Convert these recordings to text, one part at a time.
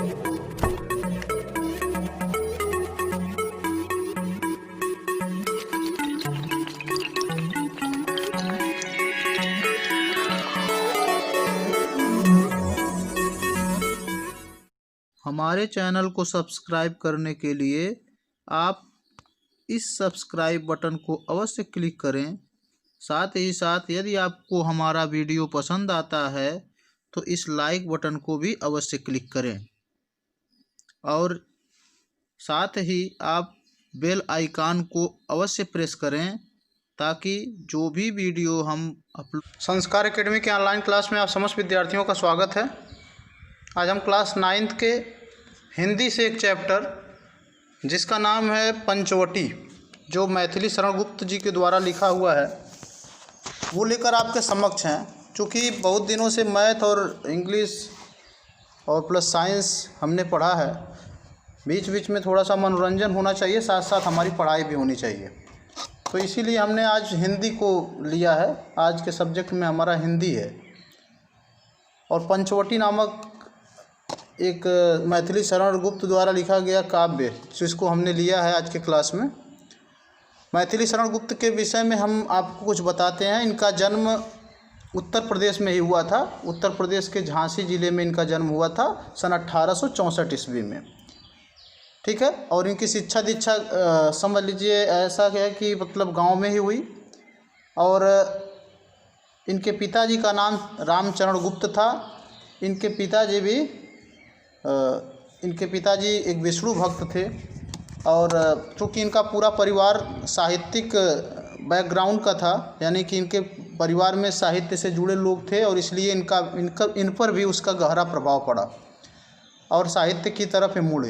हमारे चैनल को सब्सक्राइब करने के लिए आप इस सब्सक्राइब बटन को अवश्य क्लिक करें। साथ ही साथ यदि आपको हमारा वीडियो पसंद आता है तो इस लाइक बटन को भी अवश्य क्लिक करें और साथ ही आप बेल आइकन को अवश्य प्रेस करें ताकि जो भी वीडियो हम संस्कार एकेडमी के ऑनलाइन क्लास में आप समस्त विद्यार्थियों का स्वागत है। आज हम क्लास 9th के हिंदी से एक चैप्टर जिसका नाम है पंचवटी, जो मैथिली शरण गुप्त जी के द्वारा लिखा हुआ है, वो लेकर आपके समक्ष हैं। चूँकि बहुत दिनों से मैथ और इंग्लिश और प्लस साइंस हमने पढ़ा है, बीच बीच में थोड़ा सा मनोरंजन होना चाहिए, साथ साथ हमारी पढ़ाई भी होनी चाहिए। तो इसीलिए हमने आज हिंदी को लिया है। आज के सब्जेक्ट में हमारा हिंदी है और पंचवटी नामक एक मैथिली शरण गुप्त द्वारा लिखा गया काव्य, जिसको हमने लिया है आज के क्लास में। मैथिली शरण गुप्त के विषय में हम आपको कुछ बताते हैं। इनका जन्म उत्तर प्रदेश में ही हुआ था। उत्तर प्रदेश के झांसी ज़िले में इनका जन्म हुआ था सन 1864 ईस्वी में, ठीक है। और इनकी शिक्षा दीक्षा समझ लीजिए ऐसा है कि मतलब गांव में ही हुई। और इनके पिताजी का नाम रामचरण गुप्त था। इनके पिताजी एक विष्णु भक्त थे और चूँकि इनका पूरा परिवार साहित्यिक बैकग्राउंड का था, यानी कि इनके परिवार में साहित्य से जुड़े लोग थे और इसलिए इन पर भी उसका गहरा प्रभाव पड़ा और साहित्य की तरफ मुड़े।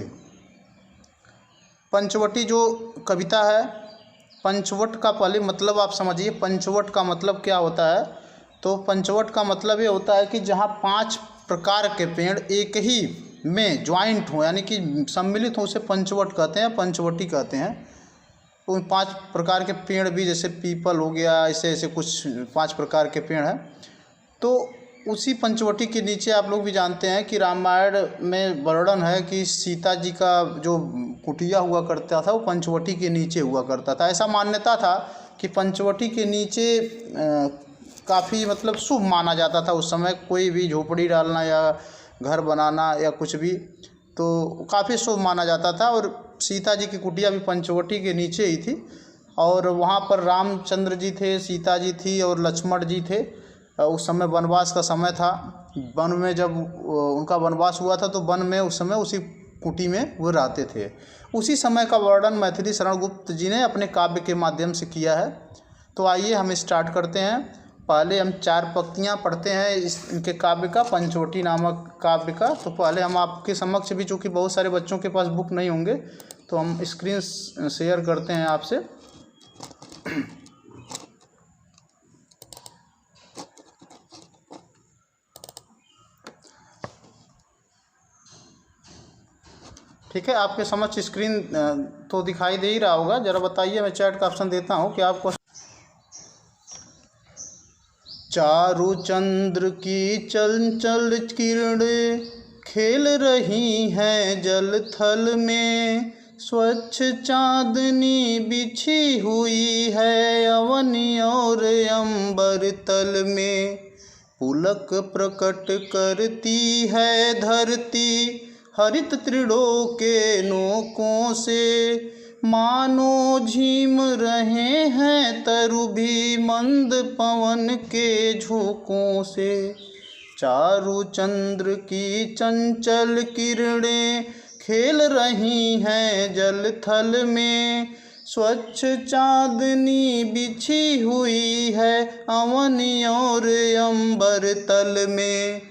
पंचवटी जो कविता है, पंचवट का पहले मतलब आप समझिए। पंचवट का मतलब क्या होता है? तो पंचवट का मतलब ये होता है कि जहाँ 5 प्रकार के पेड़ एक ही में ज्वाइंट हो, यानी कि सम्मिलित हो, उसे पंचवट कहते हैं, पंचवटी कहते हैं। तो 5 प्रकार के पेड़ भी, जैसे पीपल हो गया, ऐसे ऐसे कुछ 5 प्रकार के पेड़ हैं। तो उसी पंचवटी के नीचे आप लोग भी जानते हैं कि रामायण में वर्णन है कि सीता जी का जो कुटिया हुआ करता था वो पंचवटी के नीचे हुआ करता था। ऐसा मान्यता था कि पंचवटी के नीचे काफ़ी मतलब शुभ माना जाता था उस समय। कोई भी झोपड़ी डालना या घर बनाना या कुछ भी तो काफ़ी शुभ माना जाता था। और सीता जी की कुटिया भी पंचवटी के नीचे ही थी और वहाँ पर रामचंद्र जी थे, सीता जी थी और लक्ष्मण जी थे। उस समय वनवास का समय था। वन में जब उनका वनवास हुआ था तो वन में उस समय उसी कुटी में वो रहते थे। उसी समय का वर्णन मैथिली शरण गुप्त जी ने अपने काव्य के माध्यम से किया है। तो आइए हम स्टार्ट करते हैं। पहले हम 4 पंक्तियाँ पढ़ते हैं इनके काव्य का, पंचवटी नामक काव्य का। तो पहले हम आपके समक्ष भी, चूँकि बहुत सारे बच्चों के पास बुक नहीं होंगे, तो हम स्क्रीन शेयर करते हैं आपसे। ठीक है, आपके समक्ष स्क्रीन तो दिखाई दे ही रहा होगा। ज़रा बताइए, मैं चैट का ऑप्शन देता हूँ कि आपको। चारु चंद्र की चंचल किरणें खेल रही हैं जल थल में, स्वच्छ चांदनी बिछी हुई है अवनी और अंबर तल में, पुलक प्रकट करती है धरती हरित तृणों के नोकों से, मानो झीम रहे हैं तरु भी मंद पवन के झोंकों से। चारु चंद्र की चंचल किरणें खेल रही हैं जल थल में, स्वच्छ चांदनी बिछी हुई है अवनी और अंबर तल में,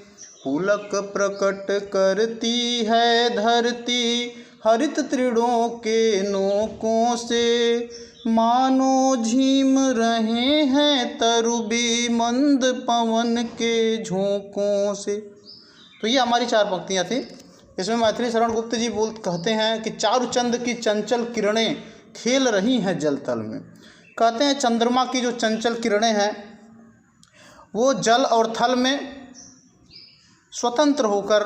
पुलक प्रकट करती है धरती हरित तृणों के नोकों से, मानो झीम रहे हैं तरु भी मंद पवन के झोंकों से। तो ये हमारी 4 पंक्तियाँ थी। इसमें मैथिली शरण गुप्त जी कहते हैं कि चारु चंद्र की चंचल किरणें खेल रही हैं जल तल में। कहते हैं चंद्रमा की जो चंचल किरणें हैं वो जल और थल में स्वतंत्र होकर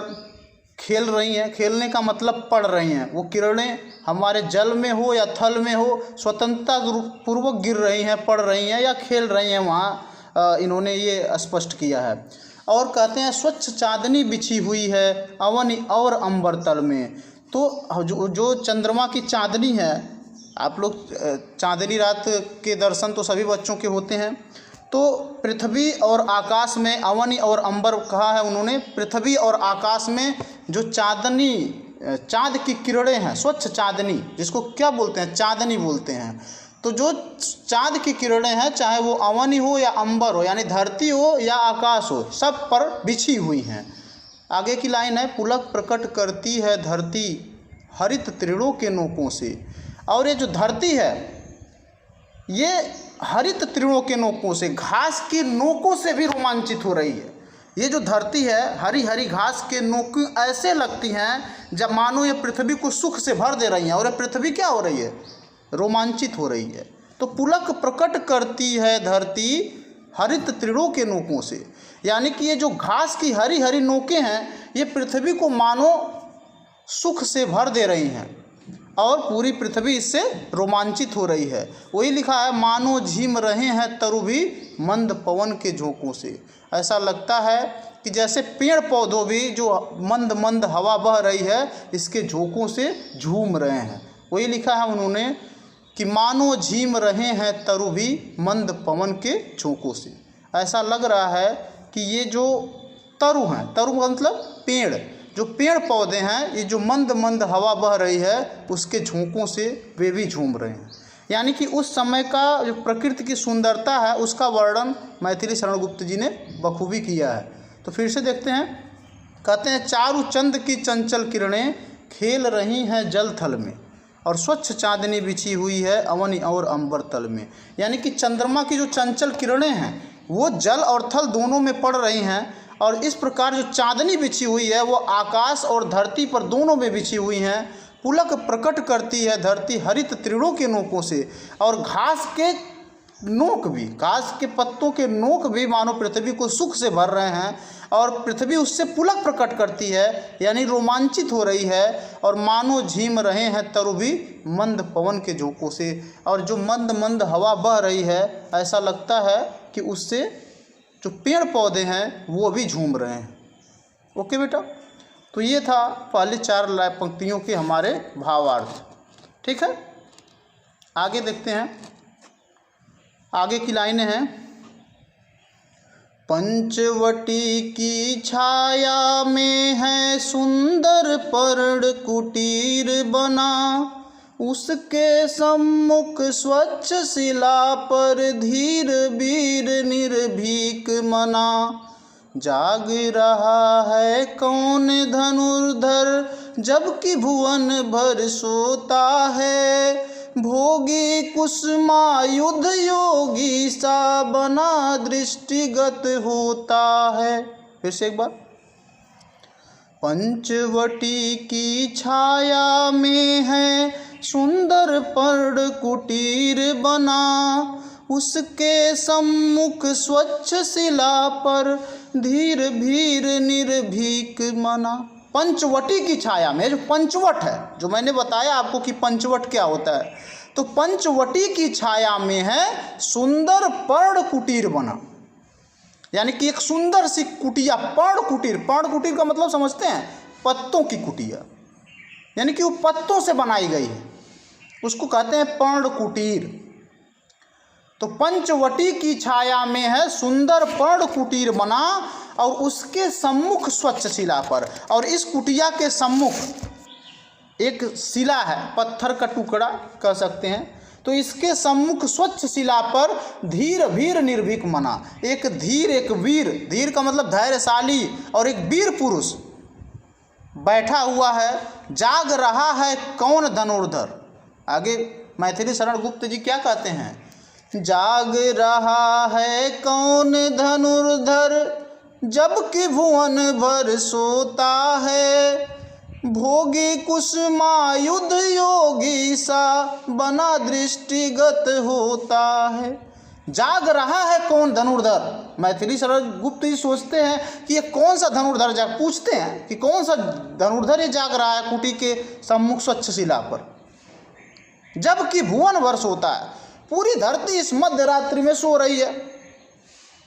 खेल रही हैं, खेलने का मतलब पड़ रही हैं, वो किरणें हमारे जल में हो या थल में हो स्वतंत्रता पूर्वक गिर रही हैं, पड़ रही हैं या खेल रही हैं, वहाँ इन्होंने ये स्पष्ट किया है। और कहते हैं स्वच्छ चांदनी बिछी हुई है अवन और अंबर तल में। तो जो चंद्रमा की चांदनी है, आप लोग चांदनी रात के दर्शन तो सभी बच्चों के होते हैं, तो पृथ्वी और आकाश में अवन और अंबर कहा है उन्होंने। पृथ्वी और आकाश में जो चांदनी, चाँद की किरणें हैं, स्वच्छ चांदनी, जिसको क्या बोलते हैं, चांदनी बोलते हैं। तो जो चाँद की किरणें हैं, चाहे वो अवनी हो या अंबर हो, यानी धरती हो या आकाश हो, सब पर बिछी हुई हैं। आगे की लाइन है, पुलक प्रकट करती है धरती हरित तृणों के नोकों से। और ये जो धरती है, ये हरित तृणों के नोकों से, घास की नोकों से भी रोमांचित हो रही है। ये जो धरती है, हरी हरी घास के नोक ऐसे लगती हैं जब मानो ये पृथ्वी को सुख से भर दे रही हैं, और ये पृथ्वी क्या हो रही है, रोमांचित हो रही है। तो पुलक प्रकट करती है धरती हरित तृणों के नोकों से, यानी कि ये जो घास की हरी हरी नोकें हैं, ये पृथ्वी को मानो सुख से भर दे रही हैं और पूरी पृथ्वी इससे रोमांचित हो रही है। वही लिखा है, मानो झीम रहे हैं तरु भी मंद पवन के झोंकों से। ऐसा लगता है कि जैसे पेड़ पौधों भी जो मंद मंद हवा बह रही है, इसके झोंकों से झूम रहे हैं। वही लिखा है उन्होंने कि मानो झीम रहे हैं तरु भी मंद पवन के झोंकों से। ऐसा लग रहा है कि ये जो तरु हैं, तरु मतलब पेड़, जो पेड़ पौधे हैं, ये जो मंद मंद हवा बह रही है उसके झोंकों से वे भी झूम रहे हैं। यानी कि उस समय का जो प्रकृति की सुंदरता है, उसका वर्णन मैथिली शरण गुप्त जी ने बखूबी किया है। तो फिर से देखते हैं, कहते हैं चारु चंद की चंचल किरणें खेल रही हैं जल थल में, और स्वच्छ चांदनी बिछी हुई है अवन और अंबर तल में। यानी कि चंद्रमा की जो चंचल किरणें हैं वो जल और थल दोनों में पड़ रही हैं, और इस प्रकार जो चांदनी बिछी हुई है वो आकाश और धरती पर दोनों में बिछी हुई हैं। पुलक प्रकट करती है धरती हरित तृणों के नोकों से, और घास के नोक भी, घास के पत्तों के नोक भी मानो पृथ्वी को सुख से भर रहे हैं, और पृथ्वी उससे पुलक प्रकट करती है, यानी रोमांचित हो रही है। और मानो झीम रहे हैं तरु भी मंद पवन के झोंकों से, और जो मंद मंद हवा बह रही है, ऐसा लगता है कि उससे जो पेड़ पौधे हैं वो भी झूम रहे हैं। ओके बेटा, तो ये था पहले 4 पंक्तियों के हमारे भावार्थ। ठीक है, आगे देखते हैं। आगे की लाइनें हैं, पंचवटी की छाया में है सुंदर पर्ण कुटीर बना, उसके सम्मुख स्वच्छ शिला पर धीर वीर निर्भीक मना। जाग रहा है कौन धनुर्धर जबकि भुवन भर सोता है, भोगी कुसुमायुध योगी सा बना दृष्टिगत होता है। फिर से एक बार, पंचवटी की छाया में है सुंदर पर्ण कुटीर बना, उसके सम्मुख स्वच्छ शिला पर धीर भीर निर्भीक मना। पंचवटी की छाया में, जो पंचवट है, जो मैंने बताया आपको कि पंचवट क्या होता है, तो पंचवटी की छाया में है सुंदर पर्ण कुटीर बना, यानी कि एक सुंदर सी कुटिया, पर्ण कुटीर। पर्ण कुटीर का मतलब समझते हैं, पत्तों की कुटिया, यानी कि वो पत्तों से बनाई गई है, उसको कहते हैं पर्ण कुटीर। तो पंचवटी की छाया में है सुंदर पर्ण कुटीर बना, और उसके सम्मुख स्वच्छ शिला पर, और इस कुटिया के सम्मुख एक शिला है, पत्थर का टुकड़ा कह सकते हैं, तो इसके सम्मुख स्वच्छ शिला पर धीर वीर निर्भीक मना, एक धीर एक वीर, धीर का मतलब धैर्यशाली, और एक वीर पुरुष बैठा हुआ है। जाग रहा है कौन धनुर्धर। आगे मैथिली शरण गुप्त जी क्या कहते हैं, जाग रहा है कौन धनुर्धर जबकि भुवन भर सोता है, भोगी कुसुमायुध योगी सा बना दृष्टिगत होता है। जाग रहा है कौन धनुर्धर। मैथिली शरण गुप्त जी सोचते हैं कि ये कौन सा धनुर्धर जाग, पूछते हैं कि कौन सा धनुर्धर ये जाग रहा है कुटी के सम्मुख स्वच्छ शिला पर, जबकि भुवन वर्ष होता है, पूरी धरती इस मध्य रात्रि में सो रही है।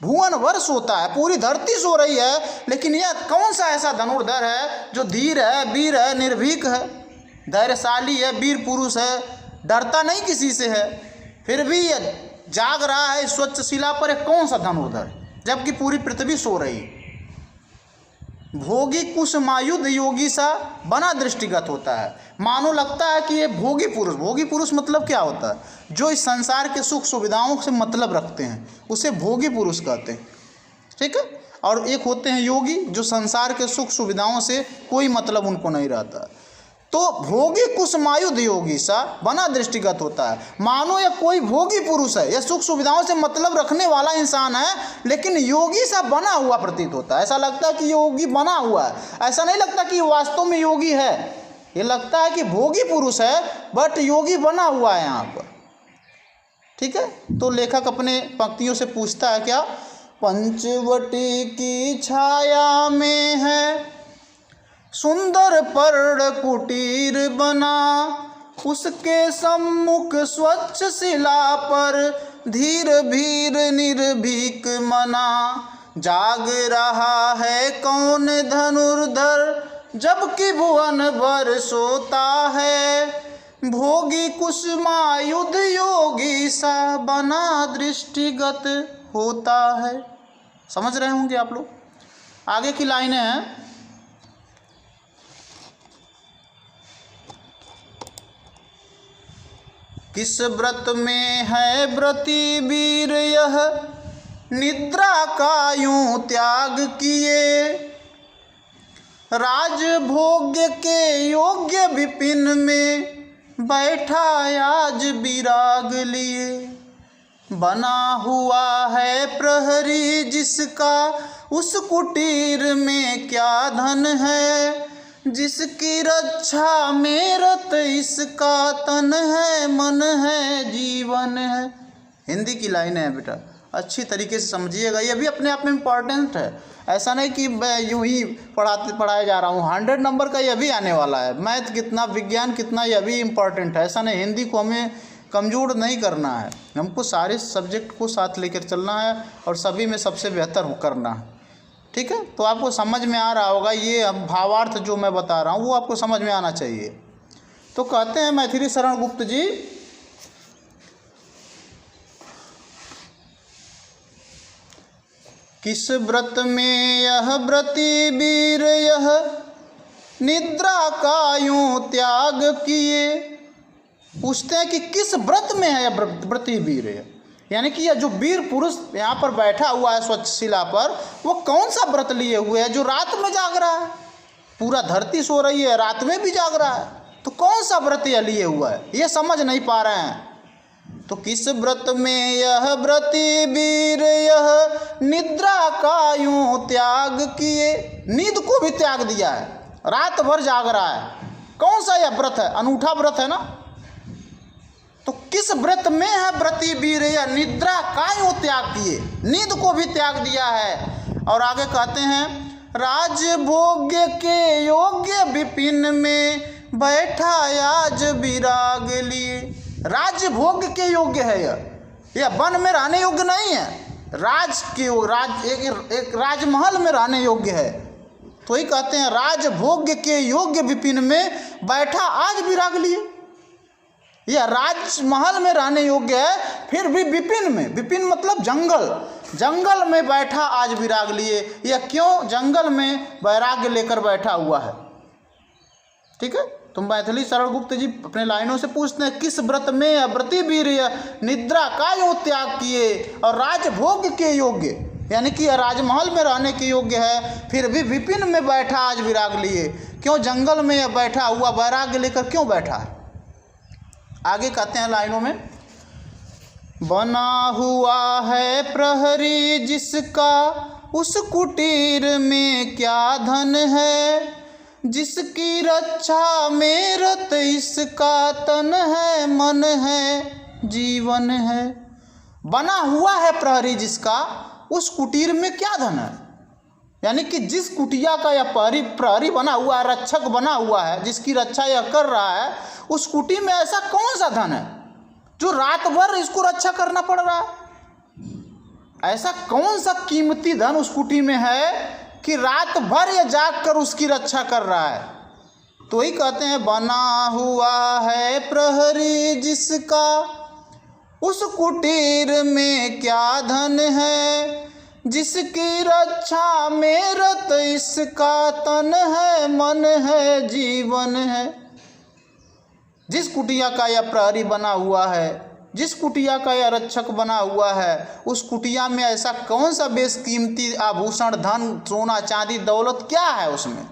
भुवन वर्ष होता है, पूरी धरती सो रही है, लेकिन यह कौन सा ऐसा धनुर्धर है जो धीर है, वीर है, निर्भीक है, धैर्यशाली है, वीर पुरुष है, डरता नहीं किसी से है, फिर भी यह जाग रहा है स्वच्छ शिला पर। एक कौन सा धनुर्धर, जबकि पूरी पृथ्वी सो रही। भोगी कुसुमायुध योगी सा बना दृष्टिगत होता है, मानो लगता है कि ये भोगी पुरुष। भोगी पुरुष मतलब क्या होता है? जो इस संसार के सुख सुविधाओं से मतलब रखते हैं, उसे भोगी पुरुष कहते हैं, ठीक है। और एक होते हैं योगी, जो संसार के सुख सुविधाओं से कोई मतलब उनको नहीं रहता। तो भोगी कुसुमायुध योगी सा बना दृष्टिगत होता है, मानो यह कोई भोगी पुरुष है, यह सुख सुविधाओं से मतलब रखने वाला इंसान है, लेकिन योगी सा बना हुआ प्रतीत होता है। ऐसा लगता है कि योगी बना हुआ है, ऐसा नहीं लगता कि वास्तव में योगी है। ये लगता है कि भोगी पुरुष है, बट योगी बना हुआ है यहाँ पर, ठीक है। तो लेखक अपने पंक्तियों से पूछता है क्या, पंचवटी की छाया में है सुंदर पर्ण कुटीर बना, उसके सम्मुख स्वच्छ शिला पर धीर भीर निर्भीक मना। जाग रहा है कौन धनुर्धर, जबकि भुवन भर सोता है। भोगी कुसुमायुध योगी सा बना दृष्टिगत होता है। समझ रहे होंगे आप लोग। आगे की लाइनें हैं, किस व्रत में है व्रती वीर यह, निद्रा का यूं त्याग किए। राजभोग्य के योग्य विपिन में बैठा आज विराग लिए। बना हुआ है प्रहरी जिसका, उस कुटीर में क्या धन है। जिसकी रक्षा में रत इसका तन है, मन है, जीवन है। हिंदी की लाइन है बेटा, अच्छी तरीके से समझिएगा, ये भी अपने आप में इम्पॉर्टेंट है। ऐसा नहीं कि मैं यूं ही पढ़ाया जा रहा हूँ, 100 नंबर का यह भी आने वाला है। मैथ कितना, विज्ञान कितना, यह भी इम्पॉर्टेंट है। ऐसा नहीं, हिंदी को हमें कमज़ोर नहीं करना है, हमको सारे सब्जेक्ट को साथ लेकर चलना है और सभी में सबसे बेहतर करना है, ठीक है। तो आपको समझ में आ रहा होगा, ये भावार्थ जो मैं बता रहा हूँ वो आपको समझ में आना चाहिए। तो कहते हैं मैथिली शरण गुप्त जी, किस व्रत में यह व्रती वीर यह, निद्रा का यूं त्याग किए। पूछते हैं कि किस व्रत में है यह व्रती वीर यह, यानी कि यह जो वीर पुरुष यहाँ पर बैठा हुआ है स्वच्छ शिला पर, वो कौन सा व्रत लिए हुए है जो रात में जाग रहा है। पूरा धरती सो रही है, रात में भी जाग रहा है, तो कौन सा व्रत यह लिए हुआ है, ये समझ नहीं पा रहे हैं। तो किस व्रत में यह व्रती वीर यह, निद्रा का यूं त्याग किए। नींद को भी त्याग दिया है, रात भर जाग रहा है। कौन सा यह व्रत है, अनूठा व्रत है ना। तो किस व्रत में है व्रती वीर या, निद्रा का यूं त्याग किए, नींद को भी त्याग दिया है। और आगे कहते हैं, राजभोग्य के योग्य विपिन में बैठा आज विराग लिए। राजभोग के योग्य है यह वन में रहने योग्य नहीं है, राज के एक राजमहल में रहने योग्य है। तो ही कहते हैं राजभोग्य के योग्य विपिन में बैठा आज विराग लिए। यह राजमहल में रहने योग्य है, फिर भी विपिन में, विपिन मतलब जंगल, जंगल में बैठा आज विराग लिए। यह क्यों जंगल में वैराग्य लेकर बैठा हुआ है, ठीक है। तो मैथिली शरण गुप्त जी अपने लाइनों से पूछते हैं, किस व्रत में व्रती वीर निद्रा का यूं त्याग किए और राजभोग के योग्य, यानी कि राजमहल में रहने के योग्य है, फिर भी विपिन में बैठा आज विराग लिए। क्यों जंगल में बैठा हुआ वैराग्य लेकर क्यों बैठा है। आगे कहते हैं लाइनों में, बना हुआ है प्रहरी जिसका, उस कुटीर में क्या धन है। जिसकी रक्षा में रत इसका तन है, मन है, जीवन है। बना हुआ है प्रहरी जिसका, उस कुटीर में क्या धन है। यानी कि जिस कुटिया का यह प्रहरी बना हुआ है, रक्षक बना हुआ है, जिसकी रक्षा यह कर रहा है, उस कुटी में ऐसा कौन सा धन है जो रात भर इसको रक्षा करना पड़ रहा है। ऐसा कौन सा कीमती धन उस कुटी में है कि रात भर यह जाग कर उसकी रक्षा कर रहा है। तो ही कहते हैं बना हुआ है प्रहरी जिसका, उस कुटीर में क्या धन है, जिसकी रक्षा में रत इसका तन है, मन है, जीवन है। जिस कुटिया का यह प्रहरी बना हुआ है, जिस कुटिया का यह रक्षक बना हुआ है, उस कुटिया में ऐसा कौन सा बेशकीमती आभूषण, धन, सोना, चांदी, दौलत क्या है उसमें,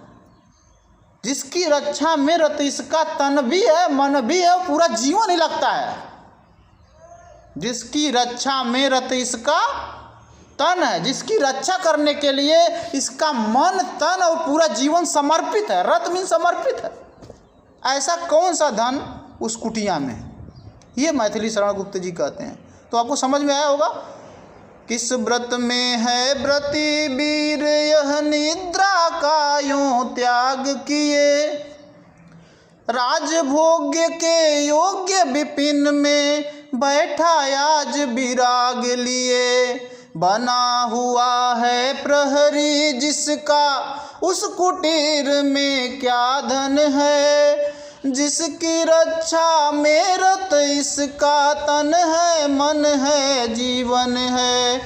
जिसकी रक्षा में रत इसका तन भी है, मन भी है, पूरा जीवन ही लगता है। जिसकी रक्षा में रत इसका तन है, जिसकी रक्षा करने के लिए इसका मन, तन और पूरा जीवन समर्पित है। रत मीन समर्पित है। ऐसा कौन सा धन उस कुटिया में, ये मैथिली शरण गुप्त जी कहते हैं। तो आपको समझ में आया होगा। किस व्रत में है व्रती वीर, यह निद्रा का यूं त्याग किए, राजभोग्य के योग्य विपिन में बैठा आज विराग लिए। बना हुआ है प्रहरी जिसका, उस कुटीर में क्या धन है, जिसकी रक्षा में रत इसका तन है, मन है, जीवन है।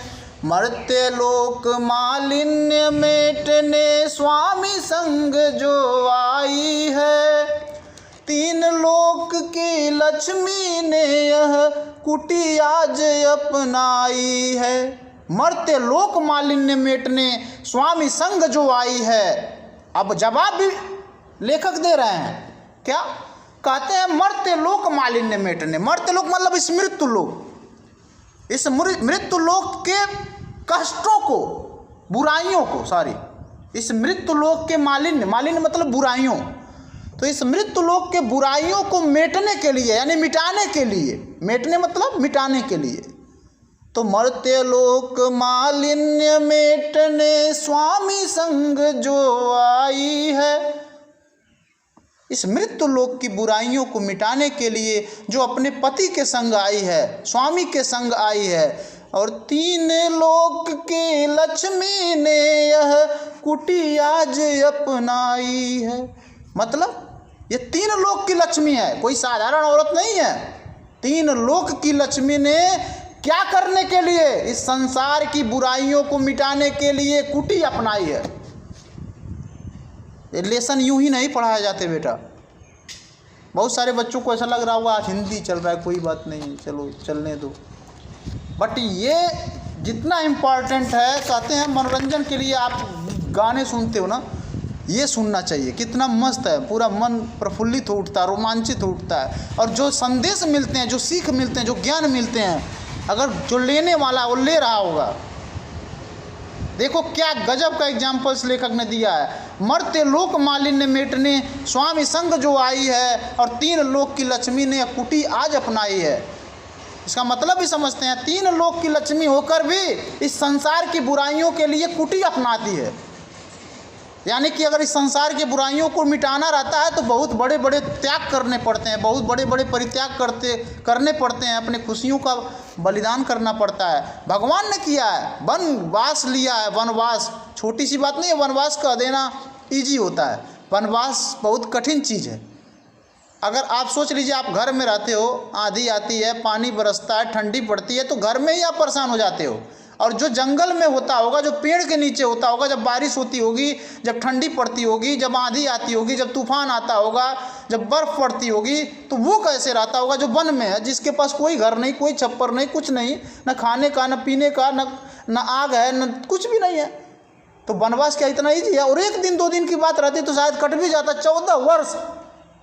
मर्त्य लोक मालिन्य मेटने स्वामी संग जो आई है, तीन लोक की लक्ष्मी ने यह कुटी आज अपनाई है। मर्त्य लोक मालिन्य मेटने स्वामी संग जो आई है। अब जवाब भी लेखक दे रहे हैं। क्या कहते हैं? मर्त्य लोक मालिन्य मेटने। मर्त्य लोक मतलब इस मृत्यु लोक, इस मृत्यु लोक के कष्टों को, बुराइयों को, इस मृत्यु लोक के मालिन्य, मालिन्य मतलब बुराइयों, तो इस मृत्यु लोक के बुराइयों को मेटने के लिए, यानी मिटाने के लिए, मेटने मतलब मिटाने के लिए, तो मर्त्य लोक मालिन्य मेटने स्वामी संग जो आई है। इस मृत्यु लोक की बुराइयों को मिटाने के लिए जो अपने पति के संग आई है, स्वामी के संग आई है, और तीन लोक की लक्ष्मी ने यह कुटी आज अपनाई है। मतलब ये तीन लोक की लक्ष्मी है, कोई साधारण औरत नहीं है। तीन लोक की लक्ष्मी ने क्या करने के लिए? इस संसार की बुराइयों को मिटाने के लिए कुटी अपनाई है। ये लेसन यूं ही नहीं पढ़ाए जाते बेटा। बहुत सारे बच्चों को ऐसा लग रहा होगा आज हिंदी चल रहा है, कोई बात नहीं, चलो चलने दो, बट ये जितना इम्पॉर्टेंट है, कहते हैं मनोरंजन के लिए आप गाने सुनते हो ना, ये सुनना चाहिए। कितना मस्त है, पूरा मन प्रफुल्लित हो उठता है, रोमांचित हो उठता है। और जो संदेश मिलते हैं, जो सीख मिलते हैं, जो ज्ञान मिलते हैं, अगर जो लेने वाला वो ले रहा होगा। देखो क्या गजब का एग्जाम्पल्स लेखक ने दिया है। मर्त्य लोक मालिन्य मेटने स्वामी संग जो आई है, और तीन लोक की लक्ष्मी ने कुटी आज अपनाई है। इसका मतलब भी समझते हैं, तीन लोक की लक्ष्मी होकर भी इस संसार की बुराइयों के लिए कुटी अपनाती है। यानी कि अगर इस संसार की बुराइयों को मिटाना रहता है तो बहुत बड़े बड़े त्याग करने पड़ते हैं, बहुत बड़े बड़े परित्याग करने पड़ते हैं, अपने खुशियों का बलिदान करना पड़ता है। भगवान ने किया है, वनवास लिया है। वनवास छोटी सी बात नहीं है, वनवास कह देना ईजी होता है, वनवास बहुत कठिन चीज़ है। अगर आप सोच लीजिए, आप घर में रहते हो, आंधी आती है, पानी बरसता है, ठंडी पड़ती है, तो घर में ही आप परेशान हो जाते हो। और जो जंगल में होता होगा, जो पेड़ के नीचे होता होगा, जब बारिश होती होगी, जब ठंडी पड़ती होगी, जब आंधी आती होगी, जब तूफान आता होगा, जब बर्फ़ पड़ती होगी, तो वो कैसे रहता होगा जो वन में है, जिसके पास कोई घर नहीं, कोई छप्पर नहीं, कुछ नहीं, न खाने का, न पीने का, न आग है, न कुछ भी नहीं है। तो वनवास क्या इतना ईजी है? और एक दिन दो दिन की बात रहती तो शायद कट भी जाता। 14 वर्ष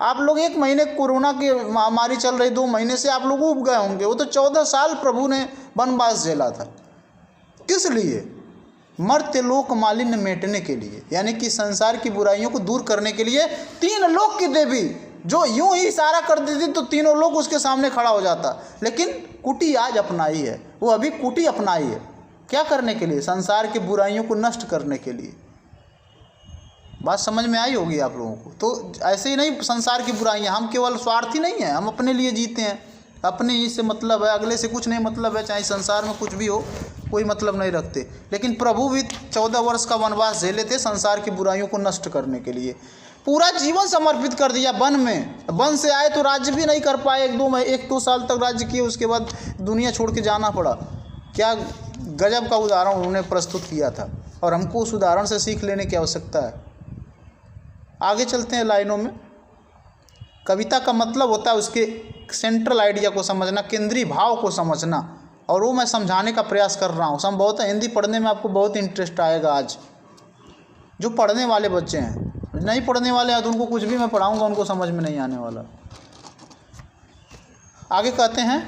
आप लोग, 1 महीने कोरोना की महामारी चल रही, 2 महीने से आप लोग उब गए होंगे। वो तो 14 साल प्रभु ने वनवास झेला था। किस लिए? मर्त्य लोक मालिन्य मेटने के लिए, यानी कि संसार की बुराइयों को दूर करने के लिए। तीन लोक की देवी जो यूं ही इशारा कर देती तो तीनों लोग उसके सामने खड़ा हो जाता, लेकिन कुटी आज अपनाई है। वो अभी कुटी अपनाई है। क्या करने के लिए? संसार की बुराइयों को नष्ट करने के लिए। बात समझ में आई होगी आप लोगों को। तो ऐसे ही नहीं संसार की बुराइयाँ, हम केवल स्वार्थी नहीं हैं, हम अपने लिए जीते हैं, अपने ही से मतलब है, अगले से कुछ नहीं मतलब है, चाहे संसार में कुछ भी हो कोई मतलब नहीं रखते। लेकिन प्रभु भी 14 वर्ष का वनवास झेले थे संसार की बुराइयों को नष्ट करने के लिए। पूरा जीवन समर्पित कर दिया वन में। वन से आए तो राज्य भी नहीं कर पाए, 1-2 साल तक राज्य किए, उसके बाद दुनिया छोड़ के जाना पड़ा। क्या गजब का उदाहरण उन्होंने प्रस्तुत किया था, और हमको उस उदाहरण से सीख लेने की आवश्यकता है। आगे चलते हैं लाइनों में। कविता का मतलब होता है उसके सेंट्रल आइडिया को समझना, केंद्रीय भाव को समझना, और वो मैं समझाने का प्रयास कर रहा हूँ। संभवतः हिंदी पढ़ने में आपको बहुत इंटरेस्ट आएगा आज, जो पढ़ने वाले बच्चे हैं। नहीं पढ़ने वाले हैं तो उनको कुछ भी मैं पढ़ाऊँगा उनको समझ में नहीं आने वाला। आगे कहते हैं,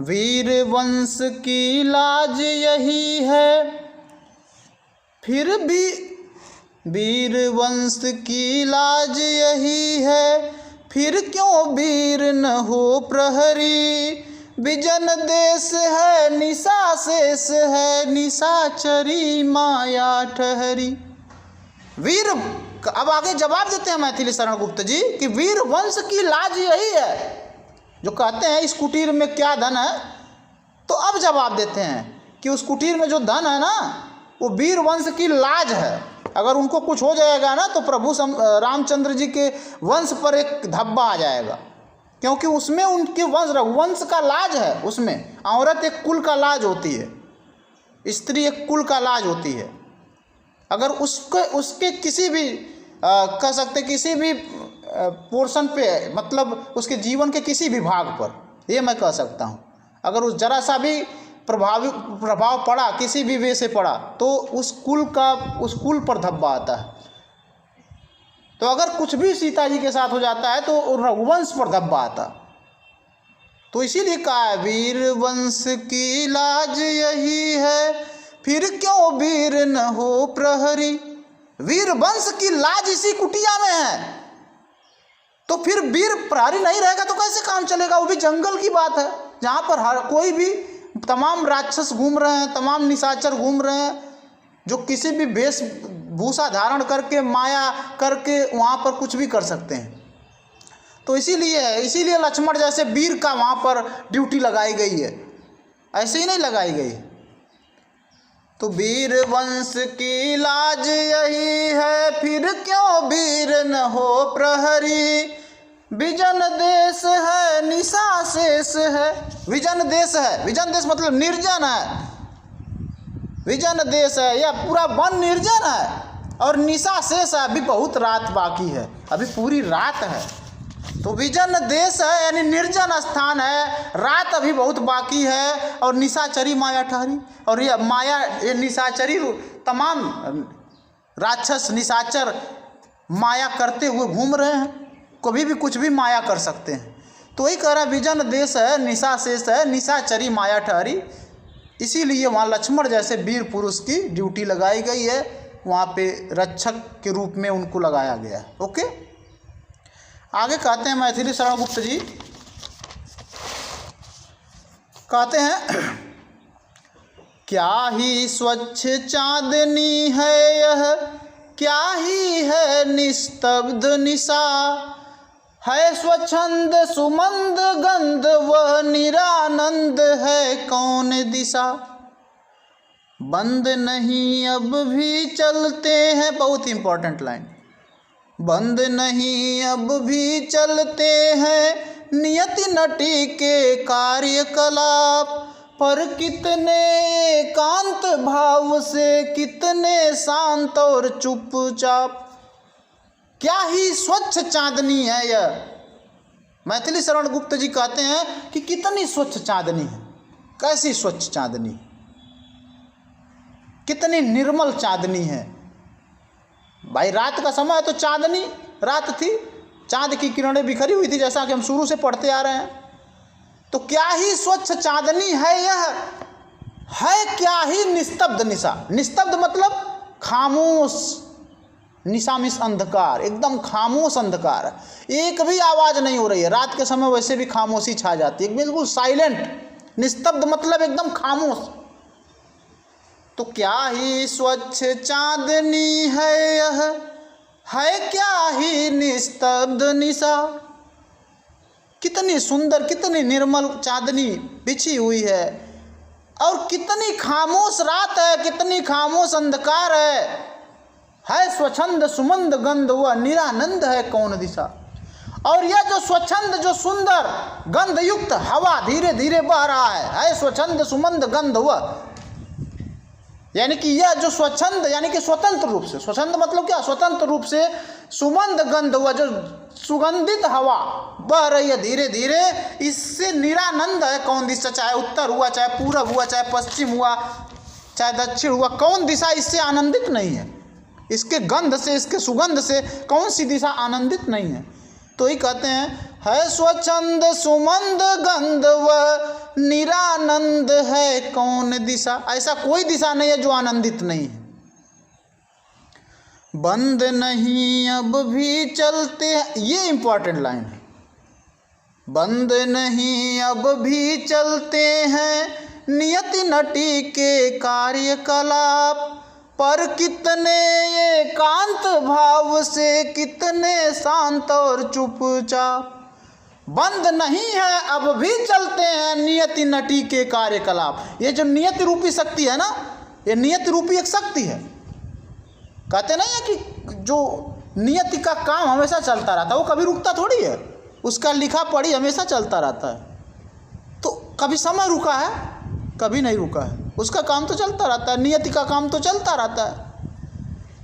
वीर वंश की लाज यही है, फिर भी वीर वंश की लाज यही है, फिर क्यों वीर न हो प्रहरी। विजन देश है निशा शेष है, निशाचरी माया ठहरी। वीर, अब आगे जवाब देते हैं मैथिली शरण गुप्त जी कि वीर वंश की लाज यही है। जो कहते हैं इस कुटीर में क्या धन है, तो अब जवाब देते हैं कि उस कुटीर में जो धन है ना, वो वीर वंश की लाज है। अगर उनको कुछ हो जाएगा ना, तो प्रभु रामचंद्र जी के वंश पर एक धब्बा आ जाएगा, क्योंकि उसमें उनके वंश का लाज है। उसमें औरत एक कुल का लाज होती है, स्त्री एक कुल का लाज होती है। अगर उसके किसी भी कह सकते किसी भी पोर्शन पे, मतलब उसके जीवन के किसी भी भाग पर, ये मैं कह सकता हूँ, अगर उस जरा सा भी प्रभाव पड़ा, किसी भी वे से पड़ा, तो उस कुल पर धब्बा आता है। तो अगर कुछ भी सीता जी के साथ हो जाता है तो रघुवंश पर धब्बा आता। तो इसीलिए कहा है, वीर वंश की लाज यही है, फिर क्यों वीर न हो प्रहरी। वीर वंश की लाज इसी कुटिया में है, तो फिर वीर प्रहरी नहीं रहेगा तो कैसे काम चलेगा। वो भी जंगल की बात है, जहाँ पर हर कोई भी, तमाम राक्षस घूम रहे हैं, तमाम निशाचर घूम रहे हैं, जो किसी भी वेशभूषा धारण करके, माया करके वहाँ पर कुछ भी कर सकते हैं। तो इसीलिए लक्ष्मण जैसे वीर का वहाँ पर ड्यूटी लगाई गई है, ऐसे ही नहीं लगाई गई। तो वीर वंश की लाज यही है, फिर क्यों वीर न हो प्रहरी। विजन देश है निशा शेष है। विजन देश है, विजन देश मतलब निर्जन है। विजन देश है, यह पूरा वन निर्जन है, और निशा शेष है, अभी बहुत रात बाकी है, अभी पूरी रात है। तो विजन देश है यानी निर्जन स्थान है, रात अभी बहुत बाकी है, और निशाचरी माया ठहरी। और ये माया, ये निशाचरी तमाम राक्षस निशाचर माया करते हुए घूम रहे हैं, कभी भी कुछ भी माया कर सकते हैं। तो वही कह रहा है, विजन देश है निशा शेष है, निशाचरी माया ठहरी। इसीलिए वहाँ लक्ष्मण जैसे वीर पुरुष की ड्यूटी लगाई गई है, वहाँ पे रक्षक के रूप में उनको लगाया गया है। ओके, आगे कहते हैं मैथिली शरण गुप्त जी, कहते हैं, क्या ही स्वच्छ चांदनी है यह, क्या ही है निस्तब्ध निशा। है स्वच्छंद सुमंद गंध, वह निरानंद है कौन दिशा। बंद नहीं अब भी चलते हैं, बहुत इंपॉर्टेंट लाइन, बंद नहीं अब भी चलते हैं नियति नटी के कार्यकलाप। पर कितने एकांत भाव से, कितने शांत और चुपचाप। क्या ही स्वच्छ चांदनी है यह। मैथिली शरण गुप्त जी कहते हैं कि कितनी स्वच्छ चांदनी है। कैसी स्वच्छ चांदनी, कितनी निर्मल चांदनी है। भाई रात का समय है तो चांदनी रात थी, चांद की किरणें बिखरी हुई थी, जैसा कि हम शुरू से पढ़ते आ रहे हैं। तो क्या ही स्वच्छ चांदनी है यह, है क्या ही निस्तब्ध निशा। निस्तब्ध मतलब खामोश, निशा मिस अंधकार, एकदम खामोश अंधकार है, एक भी आवाज़ नहीं हो रही है। रात के समय वैसे भी खामोशी छा जाती है, बिल्कुल साइलेंट, निस्तब्ध मतलब एकदम खामोश। तो क्या ही स्वच्छ चांदनी है यह, है क्या ही निस्तब्ध निशा। कितनी सुंदर, कितनी निर्मल चांदनी बिछी हुई है और कितनी खामोश रात है, कितनी खामोश अंधकार है स्वच्छंद सुमंद गंध वह निरानंद है कौन दिशा। और यह जो स्वच्छंद, जो सुंदर गंध युक्त हवा धीरे धीरे बह रहा है स्वच्छंद सुमंद गंध वह, यानी कि यह जो स्वच्छंद यानी कि स्वतंत्र रूप से, स्वच्छंद मतलब क्या, स्वतंत्र रूप से सुमंद गंध हुआ, जो सुगंधित हवा बह रही है धीरे धीरे, इससे निरानंद है कौन दिशा। चाहे उत्तर हुआ, चाहे पूरब हुआ, चाहे पश्चिम हुआ, चाहे दक्षिण हुआ, कौन दिशा इससे आनंदित नहीं है। इसके गंध से, इसके सुगंध से कौन सी दिशा आनंदित नहीं है। तो ही कहते हैं है स्वच्छंद सुमंद गंध व निरानंद है कौन दिशा। ऐसा कोई दिशा नहीं है जो आनंदित नहीं है। बंद नहीं अब भी चलते हैं, ये इंपॉर्टेंट लाइन है। बंद नहीं अब भी चलते हैं नियति नटी के कार्यकलाप, पर कितने एकांत भाव से, कितने शांत और चुपचाप। बंद नहीं है अब भी चलते हैं नियति नटी के कार्यकलाप। ये जो नियति रूपी शक्ति है ना, ये नियति रूपी एक शक्ति है। कहते नहीं है कि जो नियति का काम हमेशा चलता रहता है, वो कभी रुकता थोड़ी है, उसका लिखा पढ़ी हमेशा चलता रहता है। तो कभी समय रुका है, कभी नहीं रुका है, उसका काम तो चलता रहता है, नियति का काम तो चलता रहता है।